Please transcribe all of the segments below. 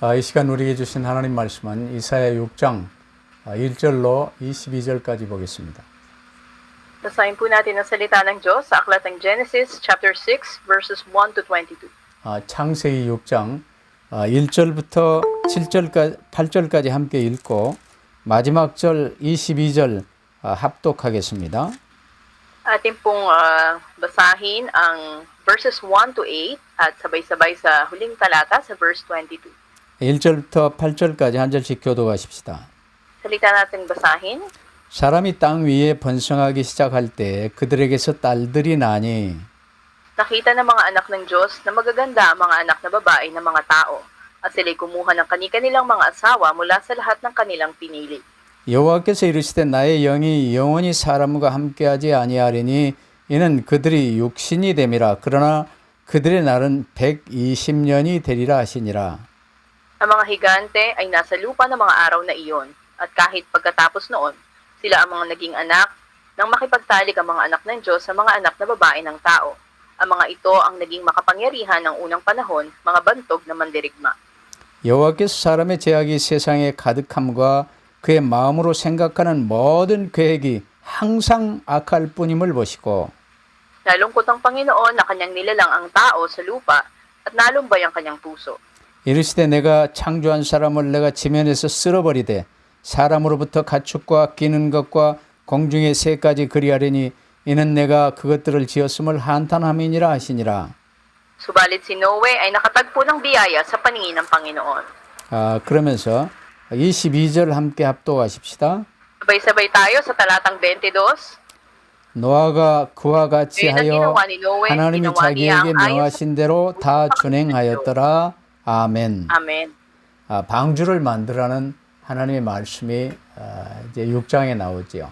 이 시간 우리에게 주신 하나님 말씀은 이사야 6장 1절로 22절까지 보겠습니다. Basahin po natin ang salita ng Diyos sa aklat ng Genesis chapter 6 verses 1 to 22. 창세기 6장 1절부터 7절까지 8절까지 함께 읽고 마지막 절 22절 합독하겠습니다. Atin pong basahin ang verses 1 to 8 at sabay-sabay sa huling talata sa verse 22. 1절부터 8절까지 한 절씩 교독하십시다. Salita natin basahin. 사람이 땅 위에 번성하기 시작할 때 그들에게서 딸들이 나니 Nakita ng mga anak ng Diyos na magaganda ang mga anak na babae ng mga tao at sila'y kumuha ng kani-kanilang mga asawa mula sa lahat ng kanilang pinili. 여호와께서 이르시되 나의 영이 영원히 사람과 함께하지 아니하리니 이는 그들이 육신이 됨이라 그러나 그들의 날은 120년이 되리라 하시니라. Ang mga higante ay nasa lupa ng mga araw na iyon at kahit pagkatapos noon, sila ang mga naging anak nang makipagtalik ang mga anak ng Diyos sa mga anak na babae ng tao. Ang mga ito ang naging makapangyarihan ng unang panahon, mga bantog na mandirigma. 여호와께서 사람의 죄악이 세상에 가득함과 그의 마음으로 생각하는 모든 계획이 항상 악할 뿐임을 보시고 Nalungkot ang Panginoon na kanyang nilalang ang tao sa lupa at nalumbay ang kanyang puso. 이르시되 내가 창조한 사람을 내가 지면에서 쓸어버리되 사람으로부터 가축과 기는 것과 공중의 새까지 그리하리니 이는 내가 그것들을 지었음을 한탄함이니라 하시니라. Subalit si Noe ay nakatagpo ng biyaya sa paningin ng Panginoon. 그러면서 22절 함께 합독하십시다. Sabay-sabay tayo sa talatang 22. 노아가 그와 같이 Ngayon ang 하여 ginawa ni Noe, 하나님이 ginawa niya 자기에게 ang ayon 명하신 대로 다 준행하였더라. 아멘. Amen. 방주를 만들라는 하나님의 말씀이 이제 6장에 나오지요.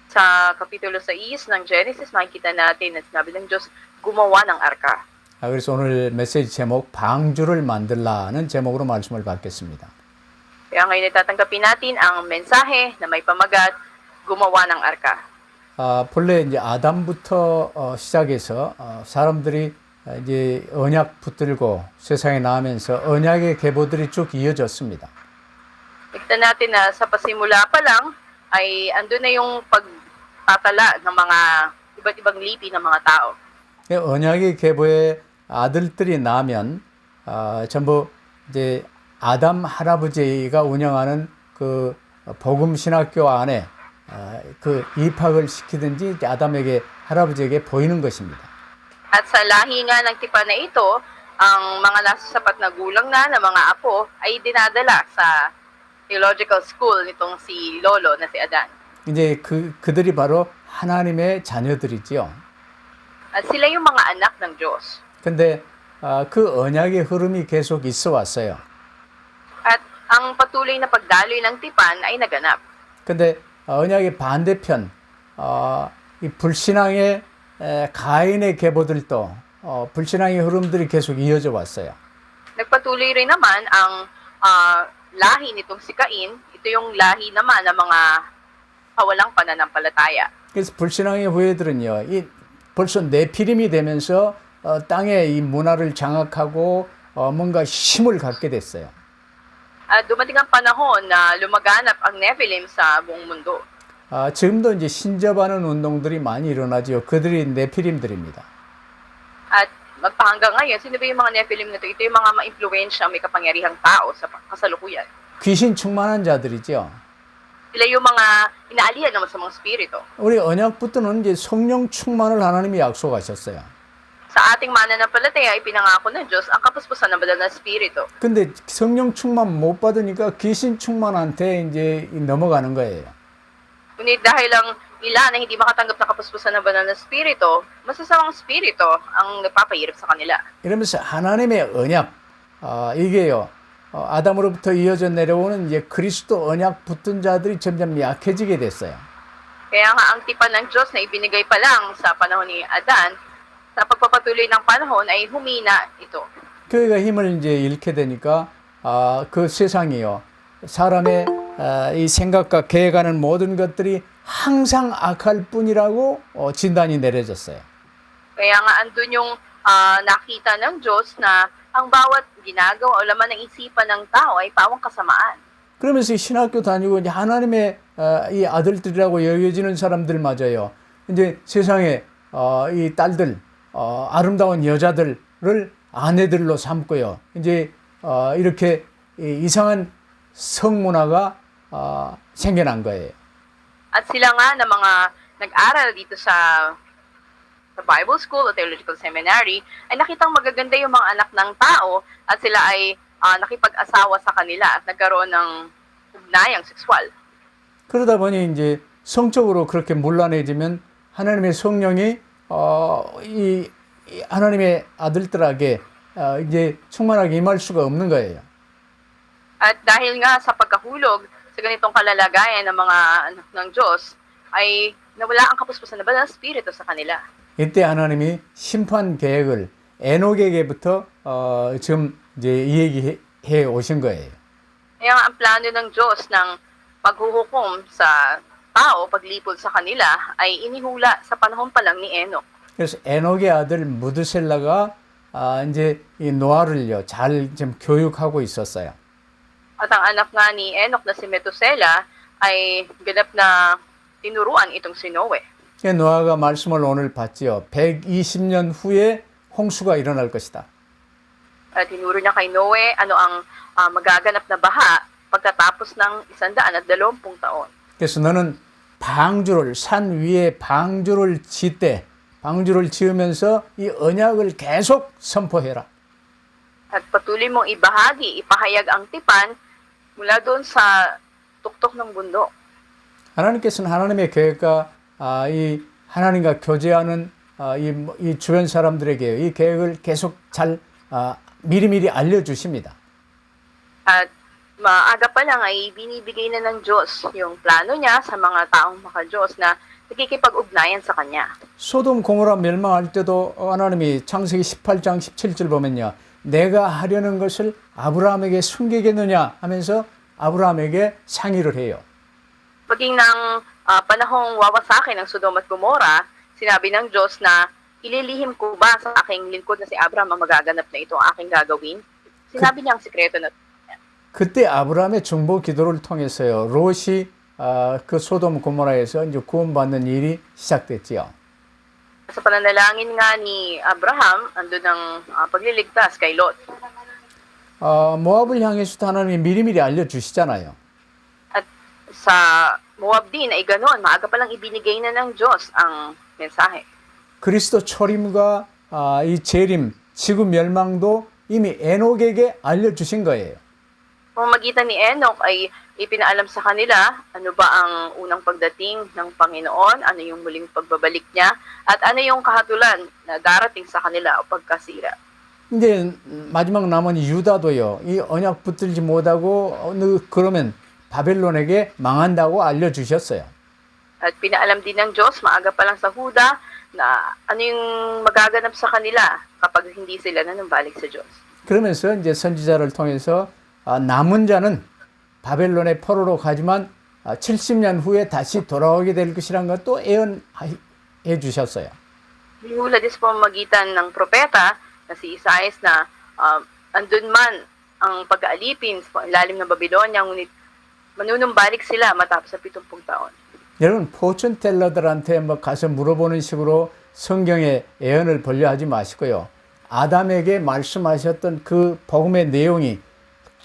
Sa Kapitulo 6 ng Genesis, makikita natin na sinabi ng Diyos, gumawa ng arka. 그래서 오늘 메시지 제목 방주를 만들라는 제목으로 말씀을 받겠습니다. Kaya ngayon itatanggapin natin ang mensahe na may pamagat, gumawa ng arka. 본래 이제 아담부터 시작해서 사람들이 이제 언약 붙들고 세상에 나오면서 언약의 계보들이 쭉 이어졌습니다. Tignan natin na sa pasimula pa lang ay andun na yung pagtatala ng mga iba't ibang lipi ng mga tao. 언약의 계보에 아들들이 나면 전부 이제 아담 할아버지가 운영하는 그 복음 신학교 안에 그 입학을 시키든지 아담에게 할아버지에게 보이는 것입니다. At sa lahi nga ng tipan na ito, ang mga nasa sapat na gulang na ng mga apo ay dinadala sa theological school nitong si Lolo na si Adan. 이제 그들이 바로 하나님의 자녀들이지요. At sila yung mga anak ng Diyos. 근데 그 언약의 흐름이 계속 있어 왔어요. At ang patuloy na pagdaloy ng tipan ay naganap. 근데 언약의 반대편, 이 불신앙의 가인의 계보들도 불신앙의 흐름들이 계속 이어져 왔어요. Nagpatuloy rin naman ang lahi nitong si Cain. Ito yung lahi naman ng mga kawalang pananampalataya. 그래서 불신앙의 후예들은요, 이 벌써 네피림이 되면서 땅의 이 문화를 장악하고 뭔가 힘을 갖게 됐어요. At dumating ang panahon na lumaganap ang Nephilim sa buong mundo. 지금도 이제 신접하는 운동들이 많이 일어나죠. 그들이 네피림들입니다. At magpahanggang ngayon, sino ba yung mga Nephilim na ito? Ito yung mga ma-influensya, may kapangyarihang tao sa kasalukuyan. 귀신 충만한 자들이죠. Sila yung mga inaalihan naman sa mga spirito. 우리 언약부터는 이제 성령 충만을 하나님이 약속하셨어요. Sa ating mananampalataya, ipinangako ng Diyos ang kapuspusan ng banal na spirito. 근데 성령 충만 못 받으니까 귀신 충만한테 이제 넘어가는 거예요. Ngunit dahil ang ilan na hindi makatanggap ng kapuspusan ng banal na spirito, masasamang spirito ang nagpapahirap sa kanila. 이러면서 하나님의 언약, 이게요, 아담으로부터 이어져 내려오는 이제 그리스도 언약 붙은 자들이 점점 약해지게 됐어요. Kaya nga ang tipan ng Diyos na ibinigay pa lang sa panahon ni Adan, sa pagpapatuloy ng panahon ay humina ito. 교회가 힘을 이제 잃게 되니까 그 세상이요, 사람의 이 생각과 계획하는 모든 것들이 항상 악할 뿐이라고 진단이 내려졌어요. Kaya nga andun yung nakita ng Diyos na ang bawat ginagawa o laman ng isipan ng tao ay pawang kasamaan. 그러면서 신학교 다니고 이제 하나님의 이 아들들이라고 여겨지는 사람들 맞아요. 이제 세상에 이 딸들, 아름다운 여자들을 아내들로 삼고요. 이제 이렇게 이상한 성문화가 생겨난 거예요. At sila nga na mga nag-aral dito sa Bible School o Theological Seminary ay nakitang magaganda yung mga anak ng tao at sila ay nakipag-asawa sa kanila at nagkaroon ng ugnayang sexual. 그러다 보니 이제 성적으로 그렇게 문란해지면 하나님의 성령이 이 하나님의 아들들에게 이제 충만하게 임할 수가 없는 거예요. At dahil nga sa pagkahulog sa ganitong kalalagayan ng mga anak ng Diyos ay nawala ang kapuspusan na banal na espiritu sa kanila. 이때 하나님이 심판 계획을 에녹에게부터 지금 이제 이야기해 오신 거예요. Kaya nga ang plano ng Diyos ng paghuhukom sa tao, paglipol sa kanila, ay inihula sa panahon pa lang ni Enoch. 그래서 에녹의 아들 무드셀라가 이제 이 노아를요 잘 좀 교육하고 있었어요. At ang anak nga ni Enoch na si Methuselah ay ganap na tinuruan itong si Noe. 노아가 말씀을 오늘 봤지요. 120년 후에 홍수가 일어날 것이다. At tinuro niya kay Noe ano ang magaganap na baha pagkatapos ng 120 taon. 그래서 너는 방주를 산 위에 방주를 짓되 방주를 지으면서 이 언약을 계속 선포해라. At patuloy mong ibahagi, ipahayag ang tipan mula doon sa tuktok ng bundok. 하나님께서는 하나님의 계획과 이 하나님과 교제하는 이 주변 사람들에게 이 계획을 계속 잘 미리미리 알려주십니다. At maaga pa lang ay binibigay na ng Diyos yung plano niya sa mga taong maka-Diyos na nakikipag-ugnayan sa Kanya. 소돔 고모라 멸망할 때도 하나님이 창세기 18장 17절 보면요. 내가 하려는 것을 아브라함에게 숨기겠느냐 하면서 아브라함에게 상의를 해요. Paging ng panahong wawasakin ng Sodom at Gomora, sinabi ng Diyos na ililihim ko ba sa aking lingkod na si Abraham ang magaganap na ito ang aking gagawin? Sinabi niya ang sikreto na 그때 아브라함의 중보 기도를 통해서요. 롯이 그 소돔 고모라에서 이제 구원받는 일이 시작됐지요. sa pananalangin nga ni Abraham, andun ang pagliligtas kay Lot. 모압을 향해서도 하나님이 미리미리 알려주시잖아요. At sa Moab din ay ganoon, maaga palang ibinigay na ng Diyos ang mensahe. 그리스도 초림과 이 재림, 지구 멸망도 이미 에녹에게 알려주신 거예요. Pamamagitan ni Enoch ay ipinaalam sa kanila ano ba ang unang pagdating ng Panginoon, ano yung muling pagbabalik niya, at ano yung kahatulan na darating sa kanila o pagkasira. 이제 마지막 남은 유다도요. 이 언약 붙들지 못하고 그러면 바벨론에게 망한다고 알려주셨어요. At pinaalam din ng Diyos maaga pa lang sa Huda na ano yung magaganap sa kanila kapag hindi sila nanumbalik sa Diyos. 그러면서 이제 선지자를 통해서 남은 자는 바벨론의 포로로 가지만 70년 후에 다시 돌아오게 될 것이라는 것도 예언해 주셨어요. Hinula din sa pamamagitan ng propeta na si Isaias na andun man ang pag-aalipin sa ilalim ng Babylonia, ngunit manunumbalik sila matapos sa 70 taon. 여러분 포춘 텔러들한테 뭐 가서 물어보는 식으로 성경의 예언을 벌려하지 마시고요. 아담에게 말씀하셨던 그 복음의 내용이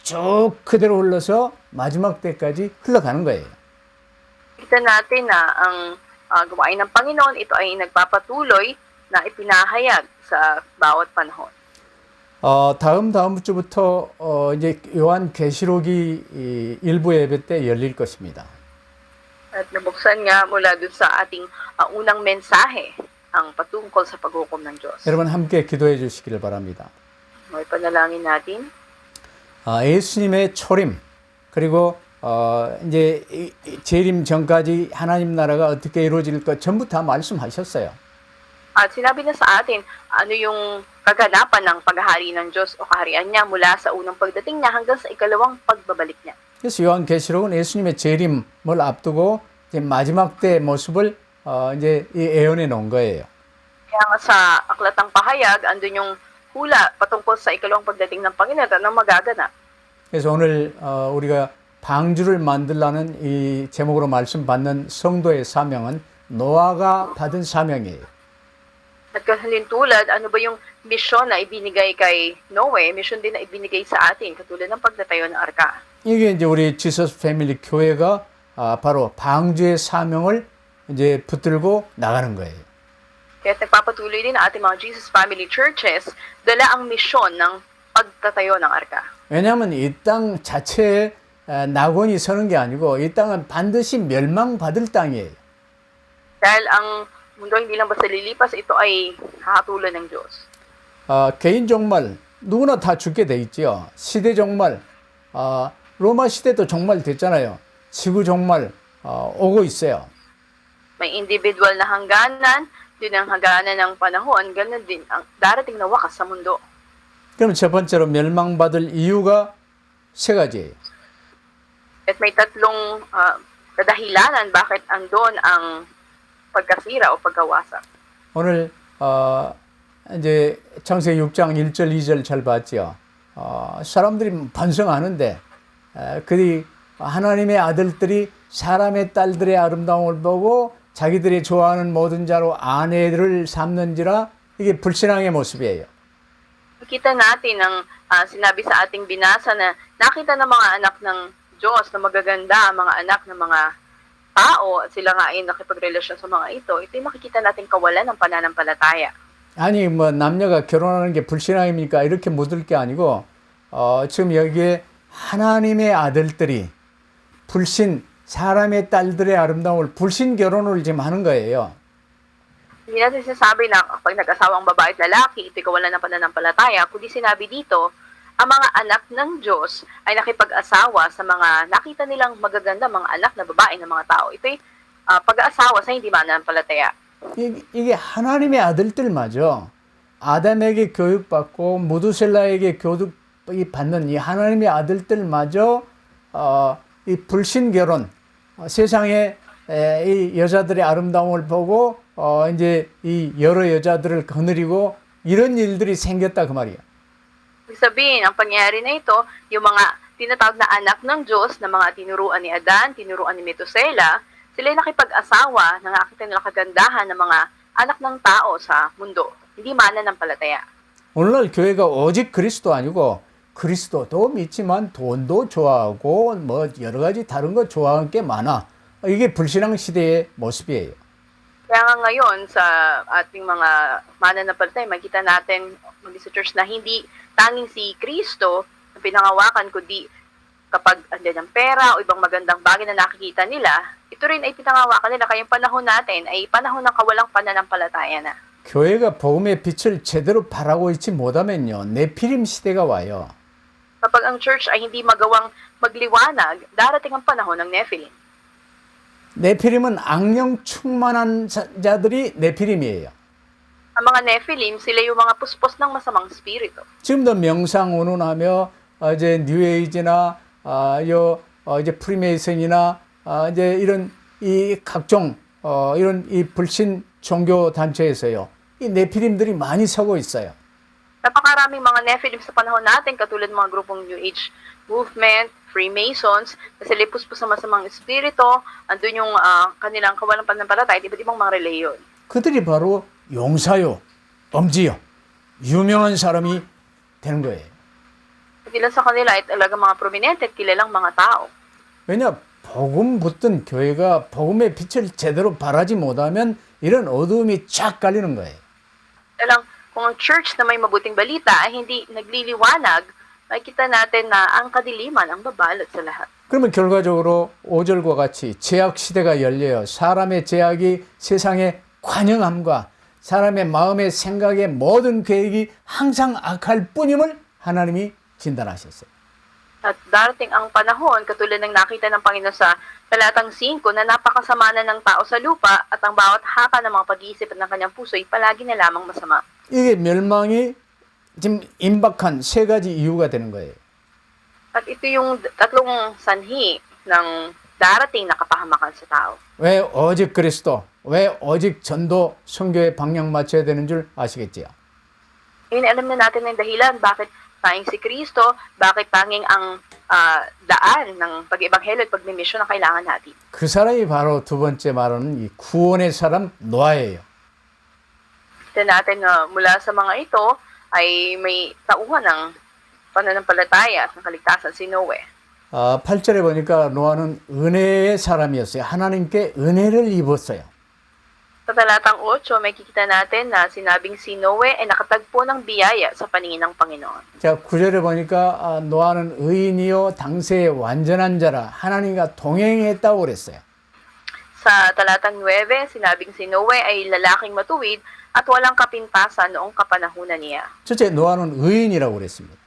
쭉 그대로 흘러서 마지막 때까지 흘러가는 거예요. Kita natin na ang gawain ng Panginoon, ito ay nagpapatuloy na ipinahayag sa bawat panahon. 다음 주부터 이제 요한 계시록이 일부 예배 때 열릴 것입니다. At nabuksan nga mula dun sa ating unang mensahe ang patungkol sa paghukom ng Diyos. 여러분 함께 기도해 주시기를 바랍니다. May panalangin natin. 예수님의 초림 그리고 이제 재림 전까지 하나님 나라가 어떻게 이루어질 것 전부 다 말씀하셨어요. At sinabi na sa atin ano yung kaganapan ng paghahari ng Diyos o kaharian niya mula sa unang pagdating niya hanggang sa ikalawang pagbabalik niya. 그래서 요한계시록은 예수님의 재림을 앞두고 이제 마지막 때의 모습을 이제 예언해 놓은 거예요. Kaya nga sa aklatang pahayag andun yung hula patungkol sa ikalawang pagdating ng Panginoon at ang magaganap. 그래서 오늘 우리가 방주를 만들라는 이 제목으로 말씀 받는 성도의 사명은 노아가 받은 사명이에요. At kahalintulad, ano ba yung misyon na ibinigay kay Noe? Misyon din na ibinigay sa atin, katulad ng pagtatayo ng arka. 이게 이제 우리 지서스 패밀리 교회가 바로 방주의 사명을 이제 붙들고 나가는 거예요. Kaya nagpapatuloy din ang ating mga Jesus Family Churches, dala ang misyon ng pagtatayo ng arka. 왜냐하면 이 땅 자체에 낙원이 서는 게 아니고 이 땅은 반드시 멸망받을 땅이에요. Dahil ang mundo hindi lang basta lilipas, ito ay hahatulan ng Diyos. 개인 종말 누구나 다 죽게 돼 있죠. 시대 종말 로마 시대도 종말 됐잖아요. 지구 종말 오고 있어요. May individual na hangganan, din ang hangganan ng panahon, ganun din ang darating na wakas sa mundo. 그럼 첫 번째로 멸망받을 이유가 세 가지예요. At may tatlong kadahilanan bakit andon ang pagkasira o pagkawasak. 오늘 이제 창세기 6장 1절 2절 잘 봤죠. 사람들이 반성하는데 그들이 하나님의 아들들이 사람의 딸들의 아름다움을 보고 자기들이 좋아하는 모든 자로 아내를 삼는지라 이게 불신앙의 모습이에요. Kita natin ang sinabi sa ating binasa na nakita ng mga anak ng Diyos na magaganda, mga anak ng mga tao, at sila nga ay nakipagrelasyon sa mga ito, ito'y makikita natin kawalan ng pananampalataya. 아니 뭐 남녀가 결혼하는 게 불신앙입니까? 이렇게 묻을 게 아니고 지금 여기에 하나님의 아들들이 불신 사람의 딸들의 아름다움을 불신 결혼을 지금 하는 거예요. Hindi natin sinasabi na kapag nag-asawang babae at lalaki, ito'y kawalan ng pananampalataya, kundi sinabi dito, ang mga anak ng Diyos ay nakipag-asawa sa mga nakita nilang magaganda mga anak na babae ng mga tao. Ito'y pag-aasawa sa hindi mananampalataya. 이게 하나님의 아들들마저 아담에게 교육받고 무두셀라에게 교육이 받는 이 하나님의 아들들마저 이 불신 결혼 세상에 이 여자들의 아름다움을 보고 이제 이 여러 여자들을 거느리고 이런 일들이 생겼다 그 말이야. Ibig sabihin, ang pangyayari na ito, yung mga tinatawag na anak ng Diyos, na mga tinuruan ni Adan, tinuruan ni Metusela, sila ay nakipag-asawa, nakakita nila kagandahan ng mga anak ng tao sa mundo. Hindi mananampalataya. 오늘날 교회가 오직 그리스도 아니고 그리스도도 믿지만 돈도 좋아하고 뭐 여러 가지 다른 거 좋아하는 게 많아. 이게 불신앙 시대의 모습이에요. Kaya nga ngayon sa ating mga mananampalataya, makita natin sa church na hindi tanging si Kristo ang pinangawakan, kundi kapag andyan ang pera o ibang magandang bagay na nakikita nila, ito rin ay pinangawakan nila. Kaya yung panahon natin ay panahon ng kawalang pananampalataya na. 교회가 복음의 빛을 제대로 발하고 있지 못하면요, 네피림 시대가 와요. Kapag ang church ay hindi magawang magliwanag, darating ang panahon ng Nephilim. 네피림은 악령 충만한 자들이 네피림이에요. Ang mga Nephilim, sila yung mga puspos ng masamang spirito. 지금도 명상 운운하며 이제 뉴에이지나 이제 프리메이슨이나 이제 이런 이 각종 이런 이 불신 종교 단체에서요, 이 네피림들이 많이 서고 있어요. Napakaraming mga Nephilim sa panahon natin, katulad ng mga grupong New Age movement, Freemasons, na sila puspos ng masamang espiritu, andun yung kanilang kawalang pananampalataya, iba't ibang mga reliyon. 그들이 바로 용사요, 엄지요, 유명한 사람이 되는 거예요. At ilan sa kanila ay talaga mga prominente at kilalang mga tao. 왜냐? 복음 붙든 교회가 복음의 빛을 제대로 발하지 못하면 이런 어두움이 쫙 깔리는 거예요. Talang, kung ang church na may mabuting balita ay hindi nagliliwanag, makikita natin na ang kadiliman ang babalot sa lahat. 그러면 결과적으로 5절과 같이 제약 시대가 열려요. 사람의 제약이 세상의 관영함과 사람의 마음의 생각의 모든 계획이 항상 악할 뿐임을 하나님이 진단하셨어요. At darating ang panahon, katulad ng nakita ng Panginoon sa talatang 5, na napakasama na ng tao sa lupa at ang bawat haka ng mga pag-iisip at ng kanyang puso ay palagi na lamang masama. 이게 멸망이 지금 임박한 세 가지 이유가 되는 거예요. At ito yung tatlong sanhi ng darating na kapahamakan sa tao. 왜 오직 그리스도, 왜 오직 전도, 선교에 방향 맞춰야 되는 줄 아시겠지요? Ngayon alam na natin ang dahilan bakit tanging si Kristo, bakit tanging ang daan ng pag-ebanghelyo at pagmimisyon na kailangan natin. 그 사람이 바로 두 번째 말하는 이 구원의 사람 노아예요. Kita natin na mula sa mga ito ay may tauhan ng pananampalataya at ng kaligtasan si Noe. 8절에 보니까 노아는 은혜의 사람이었어요. 하나님께 은혜를 입었어요. Sa talatang 8, may kikita natin na sinabing si Noe ay nakatagpo ng biyaya sa paningin ng Panginoon. 자, 9절에 보니까 노아는 의인이요 당세의 완전한 자라 하나님과 동행했다고 그랬어요. Sa talatang 9, sinabing si Noe ay lalaking matuwid at walang kapintasan noong kapanahunan niya. 첫째, 노아는 의인이라고 그랬습니다.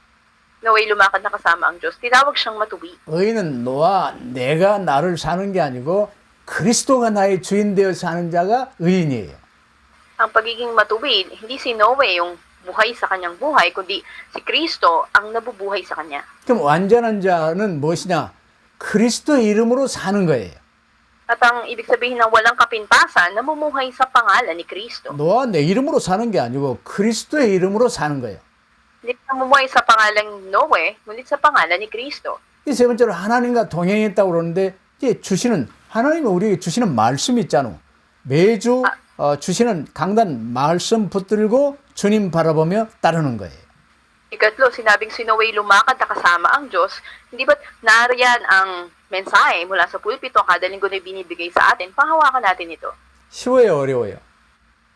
Noe lumakad na kasama ang Diyos. Tinawag siyang matuwid. 의인은 노아, 내가 나를 사는 게 아니고 그리스도가 나의 주인 되어 사는 자가 의인이에요. Ang pagiging matuwid, hindi si Noe yung buhay sa kanyang buhay, kundi si Kristo ang nabubuhay sa kanya. 그럼 완전한 자는 무엇이냐? 그리스도의 이름으로 사는 거예요. At ang ibig sabihin ng walang kapintasan, namumuhay sa pangalan ni Kristo. 노아 내 이름으로 사는 게 아니고 그리스도의 이름으로 사는 거예요. Hindi namumuhay sa pangalan Noe, ngunit sa pangalan ni Kristo. 이 세 번째로 하나님과 동행했다고 그러는데 이제 주시는 하나님이 우리에게 주시는 말씀이 있잖아. 매주 주시는 강단 말씀 붙들고 주님 바라보며 따르는 거예요. Ikatlo, sinabing si Noe lumakad na kasama ang Diyos. Hindi ba't nariyan ang mensahe mula sa pulpito kada linggo na binibigay sa atin? Panghawakan natin ito. 쉬워요, 어려워요?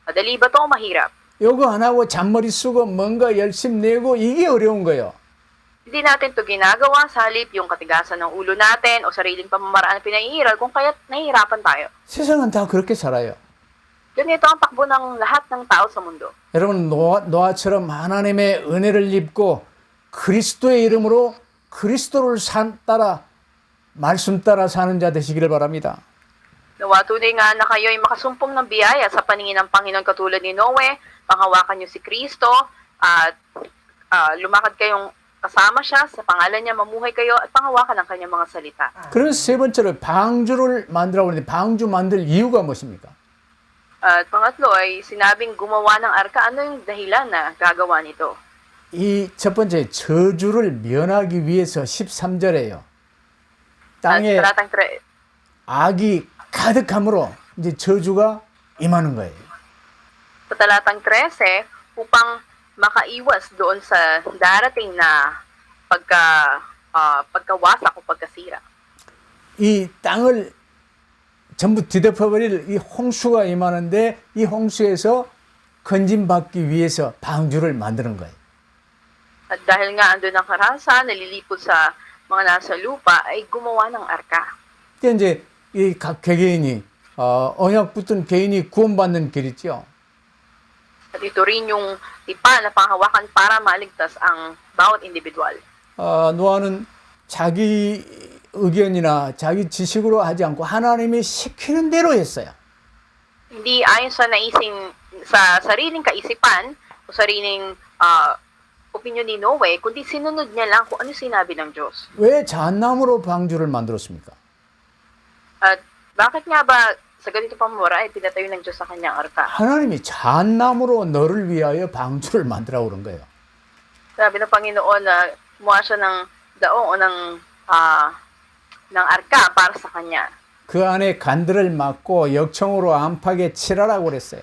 Madali ba ito o mahirap? 요거 안 하고 잔머리 쓰고 뭔가 열심 내고 이게 어려운 거예요. Hindi natin ito ginagawa sa halip yung katigasan ng ulo natin o sariling pamamaraan na pinaiiral kung kaya't nahihirapan tayo. 세상은 다 그렇게 살아요. Ganito ang takbo ng lahat ng tao sa mundo. 여러분 노아처럼 하나님의 은혜를 입고 그리스도의 이름으로 그리스도를 따라 말씀 따라 사는 자 되시기를 바랍니다. Nawa tunay nga na kayo ay makasumpong ng biyaya sa paningin ng Panginoon katulad ni Noe, panghawakan niyo si Kristo at lumakad kayong kasama siya, sa pangalan niya mamuhay kayo at panghawakan ang kanyang mga salita. 그래서 세 번째로 방주를 만들라고 하는데 방주 만들 이유가 무엇입니까? At pangatlo ay sinabing gumawa ng arka. Ano yung dahilan na gagawa nito? 이 첫 번째 저주를 면하기 위해서 13절에요. 땅에 Talatang 악이 가득함으로 이제 저주가 임하는 거예요. sa talatang 13, upang makaiwas doon sa darating na pagkawasak o pagkasira. 이 땅을 전부 뒤덮어버릴 이 홍수가 임하는데 이 홍수에서 건진받기 위해서 방주를 만드는 거예요. At dahil nga andun ang karahasan, nalilipod sa mga nasa lupa, ay gumawa ng arka. 그때 이제 이 각 개개인이 언약 붙은 개인이 구원받는 길이죠. At ito rin yung tipa na panghawakan para maligtas ang bawat individual. 노아는 자기 의견이나 자기 지식으로 하지 않고 하나님이 시키는 대로 했어요. Hindi ayon sa sariling kaisipan o sariling opinion ni Noe, kundi sinunod niya lang kung ano sinabi ng Diyos. 왜 잣나무로 방주를 만들었습니까? At bakit nga ba sa ganito pamura ay pinatayo ng Diyos sa kanyang arka? 하나님이 잣나무로 너를 위하여 방주를 만들라고 그런 거예요. Sabi ng Panginoon na gumawa siya ng daong o ng arka para sa kanya. 그 안에 간들을 막고 역청으로 안팎에 칠하라고 그랬어요.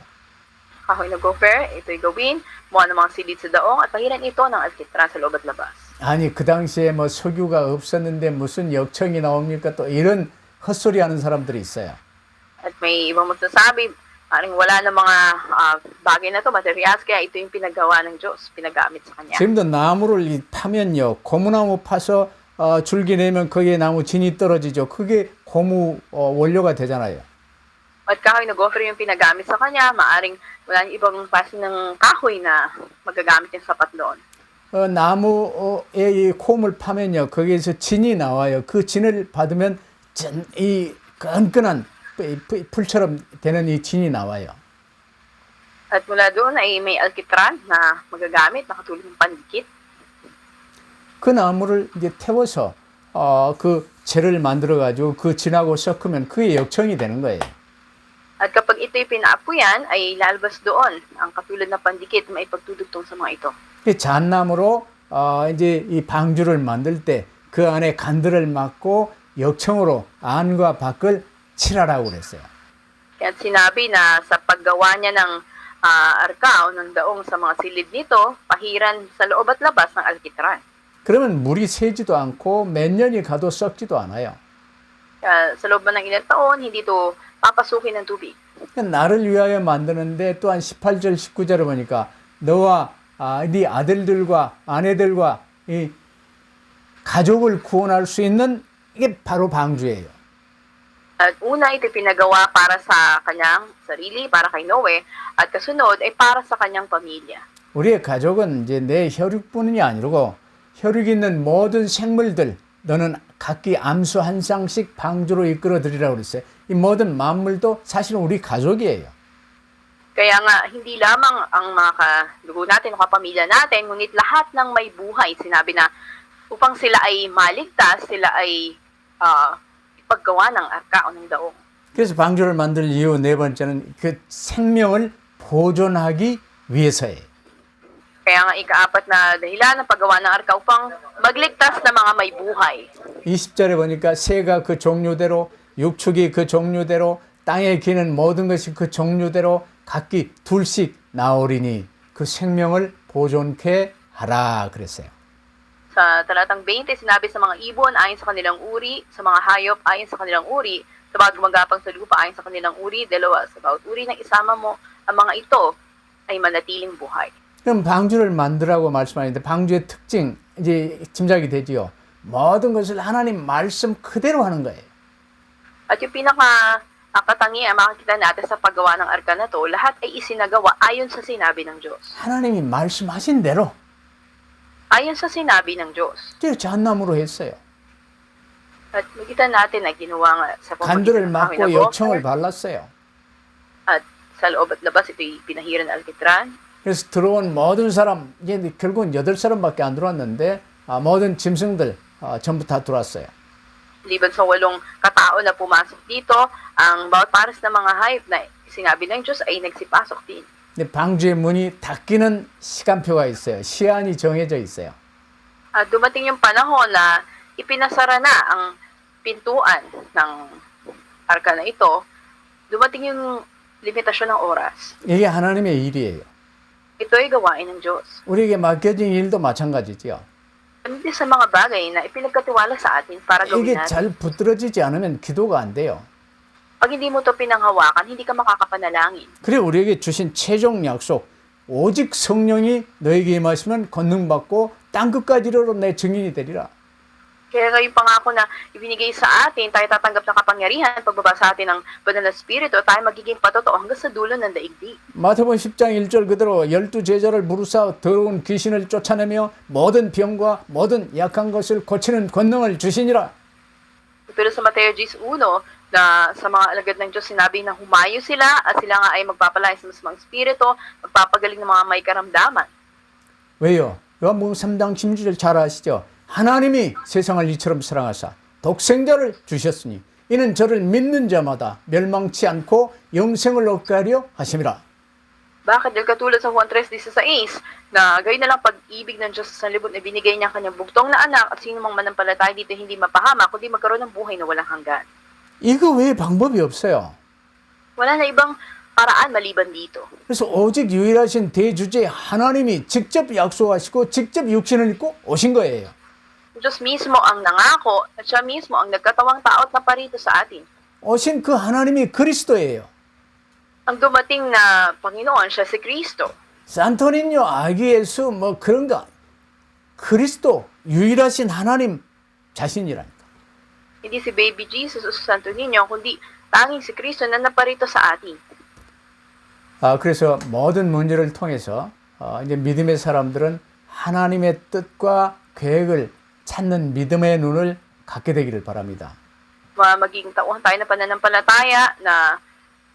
Kahoy na gopher, ito'y gawin, muha ng mga silid sa daong at pahiran ito ng alkitra sa loob at labas. 아니 그 당시에 뭐 석유가 없었는데 무슨 역청이 나옵니까? 또 이런 헛소리 하는 사람들이 있어요. At may ibang magsasabi, parang wala na mga bagay na to, materials, kaya ito yung pinagawa ng Diyos, pinagamit sa kanya. 지금도 나무를 파면요, 고무나무 파서 줄기 내면 거기에 나무 진이 떨어지죠. 그게 고무 원료가 되잖아요. At kahoy na gopher yung pinagamit sa kanya, maaring wala yung ibang klase ng kahoy na magagamit yung sapat doon. 나무에 이 콤을 파면요, 거기에서 진이 나와요. 그 진을 받으면 이 끈끈한 풀처럼 되는 이 진이 나와요. At mula doon ay may alkitran na magagamit, nakatulong ng pandikit. 그 나무를 이제 태워서 그 재를 만들어 가지고 그 진하고 섞으면 그게 역청이 되는 거예요. At kapag ito'y pinaapuyan, ay lalabas doon ang katulad na pandikit na maipagtudugtong sa mga ito. 이 잣나무로 이제 이 방주를 만들 때 그 안에 간들을 막고 역청으로 안과 밖을 칠하라고 그랬어요. Kaya sinabi na sa paggawa niya ng arka o ng daong sa mga silid nito, pahiran sa loob at labas ng alkitran. 그러면 물이 새지도 않고 몇 년이 가도 썩지도 않아요. Kaya sa loob man ng ilang taon, hindi ito papasukin ng tubig. 나를 위하여 만드는데 또한 18절 19절을 보니까 너와 네 아들들과 아내들과 이 가족을 구원할 수 있는 이게 바로 방주예요. At una, ito pinagawa para sa kanyang sarili, para kay Noe, at kasunod ay para sa kanyang pamilya. 우리의 가족은 이제 내 혈육뿐이 아니고 혈육 있는 모든 생물들 너는 각기 암수 한 쌍씩 방주로 이끌어 드리라고 그랬어요. 이 모든 만물도 사실은 우리 가족이에요. Kaya nga, hindi lamang ang mga kadugo natin o kapamilya natin, ngunit lahat ng may buhay, sinabi na upang sila ay maligtas, sila ay ipaggawa ng arka o ng daong. 그래서 방주를 만들 이유 네 번째는 그 생명을 보존하기 위해서예요. Kaya nga ikaapat na dahilan ng paggawa ng arka upang magligtas na mga may buhay. 20절에 보니까 새가 그 종류대로 육축이 그 종류대로 땅에 기는 모든 것이 그 종류대로 각기 둘씩 나오리니 그 생명을 보존케 하라 그랬어요. Sa talatang 20, sinabi sa mga ibon ayon sa kanilang uri, sa mga hayop ayon sa kanilang uri, sa bawat gumagapang sa lupa ayon sa kanilang uri, dalawa sa bawat uri ng isama mo, ang mga ito ay manatiling buhay. 그럼 방주를 만들라고 말씀하는데 방주의 특징 이제 짐작이 되지요. 모든 것을 하나님 말씀 그대로 하는 거예요. At yung katangian makikita natin sa paggawa ng arka na to, lahat ay isinagawa ayon sa sinabi ng Diyos. 하나님이 말씀하신 대로 Ayon sa sinabi ng Diyos. 잣나무로 했어요. At makita natin na ginawa nga sa 간들을 pamamagitan ng 막고 kahoy na 요청을 gopher, 발랐어요. at sa loob at labas ito'y pinahiran ng alkitran. 그래서 들어온 모든 사람 이제 결국은 8사람밖에 안 들어왔는데 모든 짐승들 전부 다 들어왔어요. Liban sa 8 katao na pumasok dito, ang bawat pares ng mga hayop na sinabi ng Diyos ay nagsipasok din. 근데 방주의 문이 닫히는 시간표가 있어요. 시한이 정해져 있어요. At dumating yung panahon na ipinasara na ang pintuan ng arka na ito, dumating yung limitasyon ng oras. 이게 하나님의 일이에요. Ito ay gawain ng Diyos. 우리에게 맡겨진 일도 마찬가지지요. Hindi sa mga bagay na ipinagkatiwala sa atin para gawin 이게 natin. 잘 붙들어지지 않으면 기도가 안 돼요. Pag hindi mo ito pinanghawakan, hindi ka makakapanalangin. 그래 우리에게 주신 최종 약속 오직 성령이 너에게 임하시면 권능받고 땅끝까지 이르러 내 증인이 되리라. Kaya yung pangako na ibinigay sa atin, tayo tatanggap ng kapangyarihan, pagbaba sa atin ng banal na spirito, tayo magiging patotoo hanggang sa dulo ng daigdig. 마태복음 10장 1절 그대로 12제자를 부르사 더러운 귀신을 쫓아내며 모든 병과 모든 약한 것을 고치는 권능을 주시니라. Pero sa Mateo 10:1, na sa mga alagad ng Diyos sinabi na humayo sila at sila nga ay magpapalaya sa masamang spirito, magpapagaling ng mga may karamdaman. 왜요? 요한복음 3장 16절 잘 아시죠? 하나님이 세상을 이처럼 사랑하사 독생자를 주셨으니 이는 저를 믿는 자마다 멸망치 않고 영생을 얻게 하려 하심이라. Bakit? Dahil katulad sa Juan 3:16, na gayon na lang pag-ibig ng Diyos sa sanlibutan, ibinigay niya ang kanyang bugtong na anak at sino mang manampalataya dito hindi mapahama, kundi magkaroon ng buhay na walang hanggan. 이거 외에 방법이 없어요. Wala na ibang paraan maliban dito. 그래서 오직 유일하신 대주제 하나님이 직접 약속하시고 직접 육신을 입고 오신 거예요. Diyos mismo ang nangako at siya mismo ang nagkatawang tao at naparito sa atin. 오신 그 하나님이 그리스도예요. Ang dumating na Panginoon, siya si Kristo. 산토니뇨 아기 예수 뭐 그런 거 그리스도 유일하신 하나님 자신이라니까. Hindi si Baby Jesus o si Santo Niño, kundi tanging si Kristo na naparito sa atin. 그래서 모든 문제를 통해서 이제 믿음의 사람들은 하나님의 뜻과 계획을 찾는 믿음의 눈을 갖게 되기를 바랍니다. Maging tauhan tayo na pananampalataya na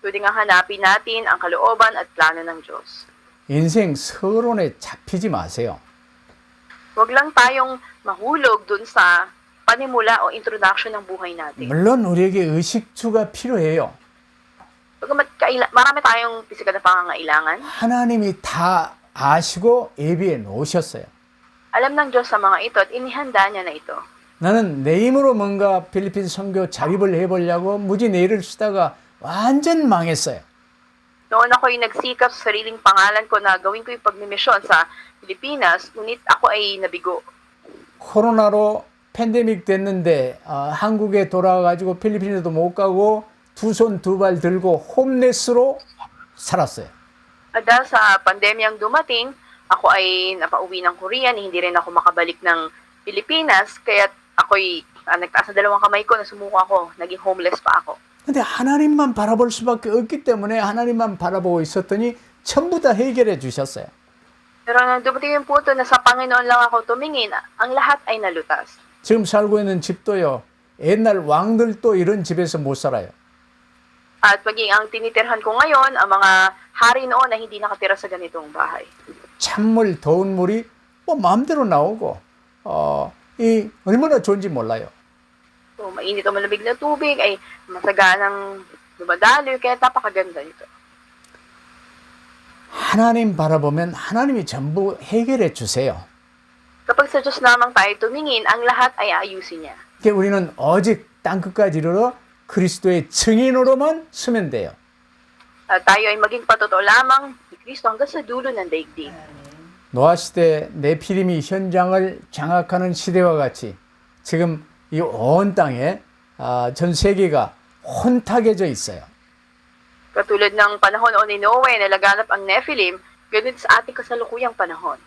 pwede nga hanapin natin ang kalooban at plano ng Diyos. 인생 서론에 잡히지 마세요. Huwag lang tayong mahulog dun sa panimula o introduction ng buhay natin. 물론 우리에게 의식주가 필요해요. Bagamat marami tayong pisikal na pangangailangan, 하나님이 다 아시고 예비해 놓으셨어요. alam ng Diyos sa mga ito at inihanda niya na ito. 나는 내 힘으로 뭔가 필리핀 선교 자립을 해보려고 무지 내일을 쓰다가 완전 망했어요. Noon ako'y nagsikap sa sariling pangalan ko na gawin ko yung pagmimisyon sa Pilipinas, ngunit ako ay nabigo. 코로나로 팬데믹 됐는데 한국에 돌아가가지고 필리핀에도 못 가고 두 손 두 발 들고 홈레스로 살았어요. At dahil sa pandemyang dumating, ako ay napauwi ng Korea, hindi rin ako makabalik ng Pilipinas, kaya ako'y nagtaas ng dalawang kamay ko na sumuko ako, naging homeless pa ako. 근데 하나님만 바라볼 수밖에 없기 때문에 하나님만 바라보고 있었더니 전부 다 해결해 주셨어요. Pero nang dumating yung punto na sa Panginoon lang ako tumingin, ang lahat ay nalutas. 지금 살고 있는 집도요. 옛날 왕들도 이런 집에서 못 살아요. At maging ang tinitirhan ko ngayon, ang mga hari noon na hindi nakatira sa ganitong bahay. 찬물, 더운 물이 뭐 마음대로 나오고 이 얼마나 좋은지 몰라요. So, mainit o malamig na tubig ay masaganang dumadaloy, kaya napakaganda nito. 하나님 바라보면 하나님이 전부 해결해 주세요. Kapag sa Diyos lamang tayo tumingin, ang lahat ay ayusin niya. 그러니까 우리는 오직 땅끝까지 이르러 그리스도의 증인으로만 서면 돼요. At tayo ay maging patotoo lamang ni Kristo hanggang sa dulo ng daigdig. 노아 시대 네피림이 현장을 장악하는 시대와 같이 지금 이 온 땅에 전 세계가 혼탁해져 있어요. Katulad ng panahon o ni Noe na laganap ang Nephilim, ganun sa ating kasalukuyang panahon.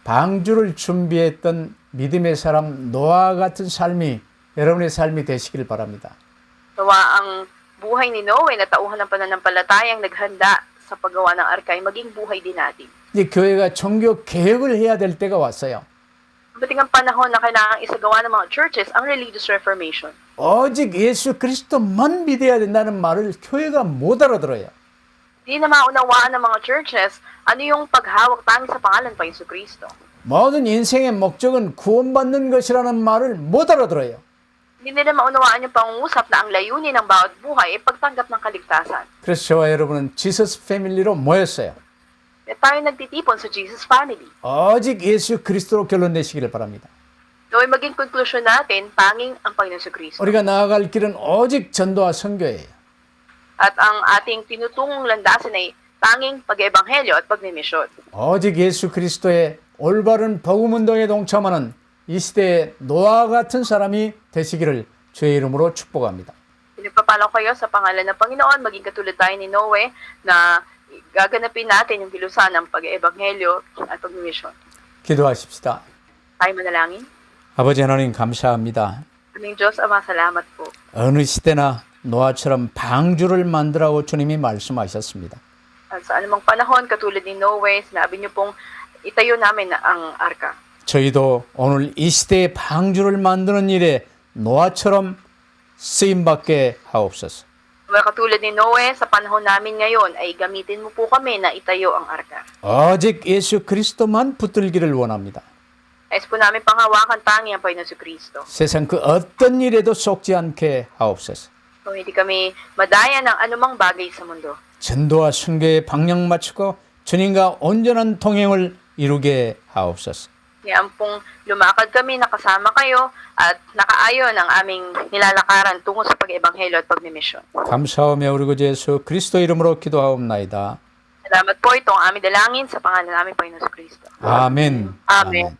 방주를 준비했던 믿음의 사람 노아 같은 삶이 여러분의 삶이 되시길 바랍니다. Nawa ang buhay ni Noe na tauhan ng pananampalatayang naghanda sa paggawa ng arka ay maging buhay din natin. 이제 교회가 종교 개혁을 해야 될 때가 왔어요. Dating ang panahon na kailangang isagawa ng mga churches ang religious reformation. 오직 예수 그리스도만 믿어야 된다는 말을 교회가 못 알아들어요. Hindi na maunawaan ng mga churches ano yung paghawak tanging sa pangalan pa Yesu Kristo. 모든 인생의 목적은 구원받는 것이라는 말을 못 알아들어요. Hindi nila maunawaan yung pangungusap na ang layunin ng bawat buhay ay pagtanggap ng kaligtasan. 그래서 저와 여러분은 지서스 패밀리로 모였어요. Kaya tayo nagtitipon sa Jesus Family. 오직 예수 그리스도로 결론 내시기를 바랍니다. Naway maging konklusyon natin, tanging ang Panginoon sa Kristo. 우리가 나아갈 길은 오직 전도와 선교예요. At ang ating tinutungong landasan ay tanging pag-ebanghelyo at pagmimisyon. 오직 예수 그리스도의 올바른 복음 운동에 동참하는 이 시대의 노아 같은 사람이 되시기를 주의 이름으로 축복합니다. Pinagpapala kayo sa pangalan ng Panginoon, maging katulad tayo ni Noe na gaganapin natin yung kilusan ng pag-ebanghelyo at pagmimisyon. 기도하십시다. Tayo manalangin. 아버지 하나님 감사합니다. Aming Diyos, Ama, salamat po. 어느 시대나 노아처럼 방주를 만들라고 주님이 말씀하셨습니다. At sa anumang panahon, katulad ni Noe, sinabi niyo pong itayo namin ang arka. 저희도 오늘 이 시대에 방주를 만드는 일에 노아처럼 쓰임받게 하옵소서. Well, katulad ni Noe, sa panahon namin ngayon ay gamitin mo po kami na itayo ang arka. 오직 예수 그리스도만 붙들기를 원합니다. Nais po namin panghawakan tangi ang Panginoon sa Kristo. 세상 그 어떤 일에도 속지 않게 하옵소서. Kung hindi kami madaya ng anumang bagay sa mundo. 전도와 순교에 방향 맞추고 주님과 온전한 동행을 이루게 하옵소서. Kaya pong lumakad kami, nakasama kayo at nakaayon ang aming nilalakaran tungo sa pag-ebanghelyo at pagmimisyon. 감사하며 우리 구주 예수 그리스도 이름으로 기도하옵나이다. Salamat po, ito ang aming dalangin sa pangalan namin Panginoon sa Kristo. 아멘. Amen.